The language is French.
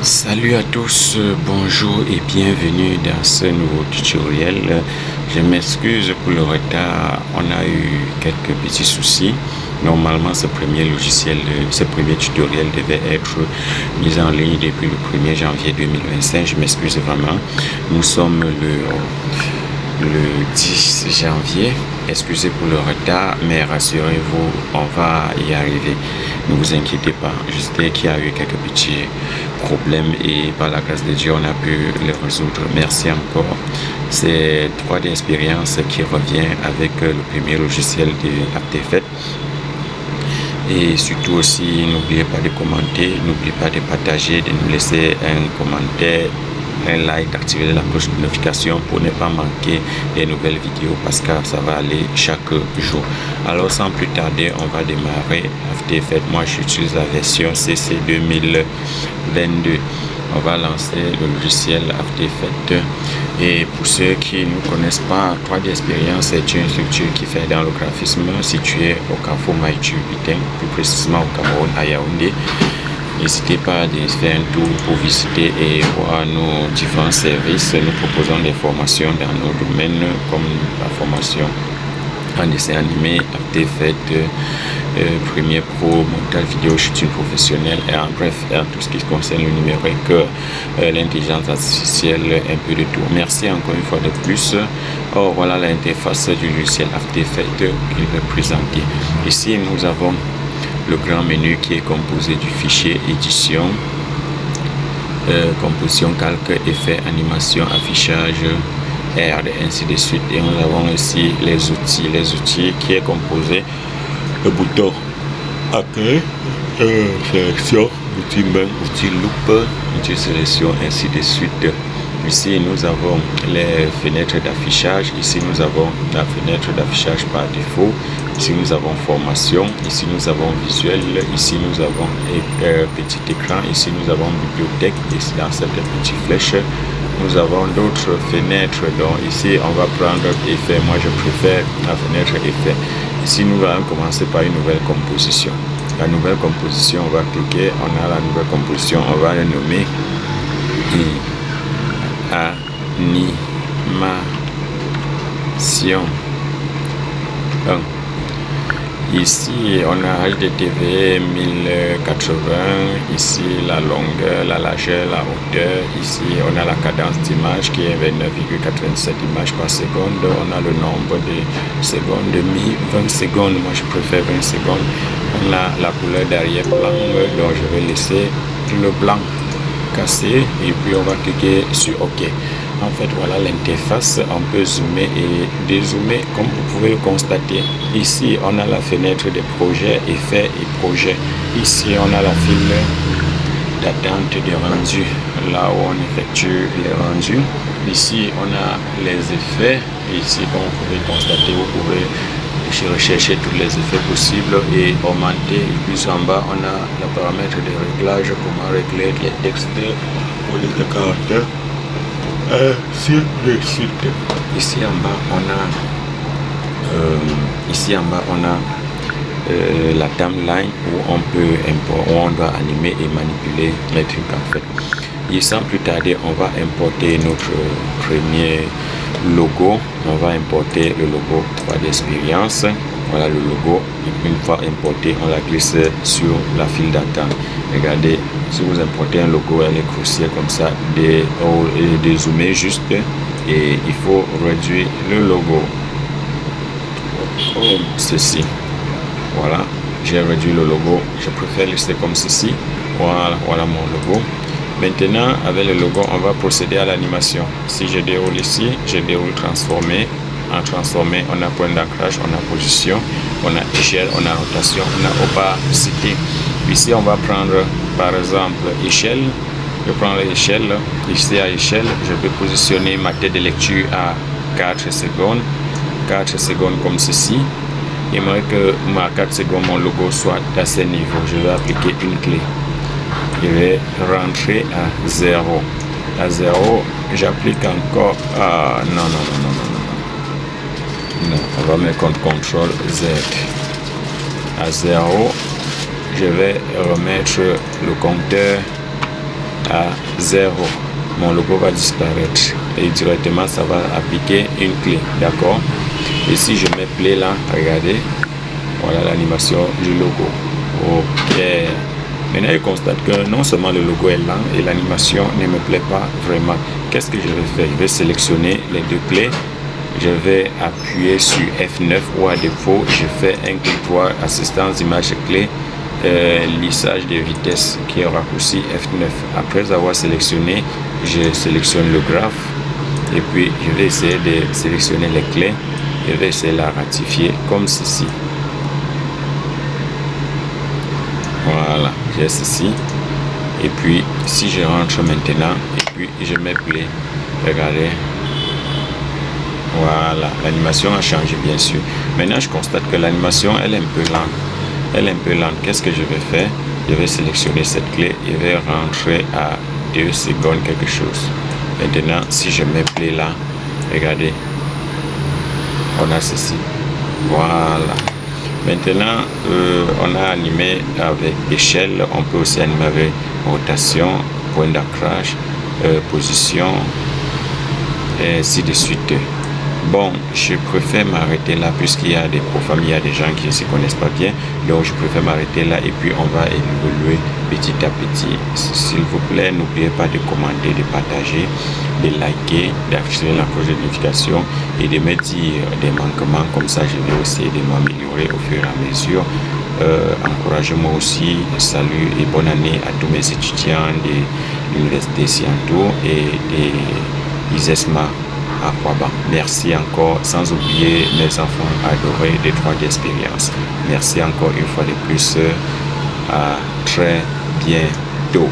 Salut à tous, bonjour et bienvenue dans ce nouveau tutoriel. Je m'excuse pour le retard, on a eu quelques petits soucis. Normalement, ce premier tutoriel devait être mis en ligne depuis le 1er janvier 2025. Je m'excuse vraiment. Nous sommes le 10 janvier. Excusez pour le retard, mais rassurez-vous, on va y arriver. Ne vous inquiétez pas. Je sais qu'il y a eu quelques petits problèmes et par la grâce de Dieu, on a pu les résoudre. Merci encore. C'est 3D Experience qui revient avec le premier logiciel de After Effects. Et surtout aussi, n'oubliez pas de commenter, n'oubliez pas de partager, de nous laisser un commentaire, un like, d'activer la cloche de notification pour ne pas manquer les nouvelles vidéos parce que ça va aller chaque jour. Alors sans plus tarder, on va démarrer After Effects. Moi j'utilise la version CC 2022. On va lancer le logiciel After Effects. Et pour ceux qui ne connaissent pas, 3D Experience est une structure qui fait dans le graphisme située au Carrefour Maïtu-Biting, plus précisément au Cameroun, à Yaoundé. N'hésitez pas à faire un tour pour visiter et voir nos différents services. Nous proposons des formations dans nos domaines comme la formation en dessin animé, After Effects, Premiere Pro, montage vidéo, shooting professionnel et en bref, tout ce qui concerne le numérique, l'intelligence artificielle, un peu de tout. Merci encore une fois de plus. Oh, voilà l'interface du logiciel After Effects qu'il veut présenter. Ici, nous avons le grand menu qui est composé du fichier édition, composition, calque, effet, animation, affichage, R, et ainsi de suite. Et nous avons ici les outils qui est composé le bouton accueil, sélection, outil main, outil loupe, outil sélection, ainsi de suite. Ici nous avons les fenêtres d'affichage, ici nous avons la fenêtre d'affichage par défaut, ici nous avons formation, ici nous avons visuel, ici nous avons petit écran, ici nous avons bibliothèque, ici dans cette petite flèche nous avons d'autres fenêtres. Donc ici on va prendre effet, moi je préfère la fenêtre effet. Ici nous allons commencer par une nouvelle composition. La nouvelle composition, on va cliquer, on a la nouvelle composition, on va le nommer animation 1. Ici on a HDTV 1080, ici la longueur, la largeur, la hauteur. Ici on a la cadence d'image qui est 29,87 images par seconde. On a le nombre de secondes, 20 secondes, moi je préfère 20 secondes. On a la couleur d'arrière blanc, donc je vais laisser le blanc cassé et puis on va cliquer sur OK. En fait, voilà l'interface. On peut zoomer et dézoomer comme vous pouvez le constater. Ici, on a la fenêtre des projets, effets et projets. Ici, on a la file d'attente des rendus, là où on effectue les rendus. Ici, on a les effets. Ici, comme vous pouvez constater, vous pouvez rechercher tous les effets possibles et augmenter. Et puis en bas, on a le paramètre de réglage, comment régler les textes, police de caractère. Sur le site. Ici en bas on a la timeline où on doit animer et manipuler les trucs en fait. Et sans plus tarder, on va importer notre premier logo. On va importer le logo 3D Experience. Voilà le logo. Une fois importé, on la glisse sur la file d'attente. Regardez, si vous importez un logo, elle est cruciale comme ça, de zoomer juste et il faut réduire le logo. Comme ceci. Voilà, j'ai réduit le logo. Je préfère laisser comme ceci. Voilà mon logo. Maintenant, avec le logo, on va procéder à l'animation. Si je déroule ici, je déroule transformer. En transformer, on a point d'ancrage, on a position, on a échelle, on a rotation, on a opacité. Ici, on va prendre par exemple échelle. Je prends l'échelle. Ici à échelle, je vais positionner ma tête de lecture à 4 secondes. 4 secondes comme ceci. J'aimerais que à 4 secondes, mon logo soit à ce niveau. Je vais appliquer une clé. Je vais rentrer à 0. À 0, j'applique encore à... Non. On va mettre CTRL Z. À 0, je vais remettre le compteur à 0. Mon logo va disparaître et directement ça va appliquer une clé, d'accord. Et si je mets play là, regardez, voilà l'animation du logo. Ok, maintenant je constate que non seulement le logo est lent et l'animation ne me plaît pas vraiment. Qu'est-ce que je vais faire? Je vais sélectionner les deux clés, je vais appuyer sur F9 ou à défaut je fais un clic droit, assistance d'image clé, lissage de vitesse qui est raccourci F9. Après avoir sélectionné, je sélectionne le graphe et puis je vais essayer de sélectionner les clés. Je vais essayer de la ratifier comme ceci. Voilà, j'ai ceci. Et puis si je rentre maintenant et puis je mets play, regardez. Voilà, l'animation a changé bien sûr. Maintenant je constate que l'animation elle est un peu lente. Elle est un peu lente. Qu'est-ce que je vais faire? Je vais sélectionner cette clé et vais rentrer à 2 secondes quelque chose. Maintenant si je mets play là, regardez, on a ceci. Voilà. Maintenant on a animé avec échelle, on peut aussi animer avec rotation, point d'ancrage, position et ainsi de suite. Bon, je préfère m'arrêter là puisqu'il y a des profils, il y a des gens qui ne se connaissent pas bien. Donc je préfère m'arrêter là et puis on va évoluer petit à petit. S'il vous plaît, n'oubliez pas de commenter, de partager, de liker, d'activer la cloche de notification et de me dire des manquements. Comme ça, je vais essayer de m'améliorer au fur et à mesure. Encouragez-moi aussi. Salut et bonne année à tous mes étudiants de l'université Sianto et de l'ISESMA. Merci encore, sans oublier mes enfants adorés des 3D Experience. Merci encore une fois de plus. À très bientôt.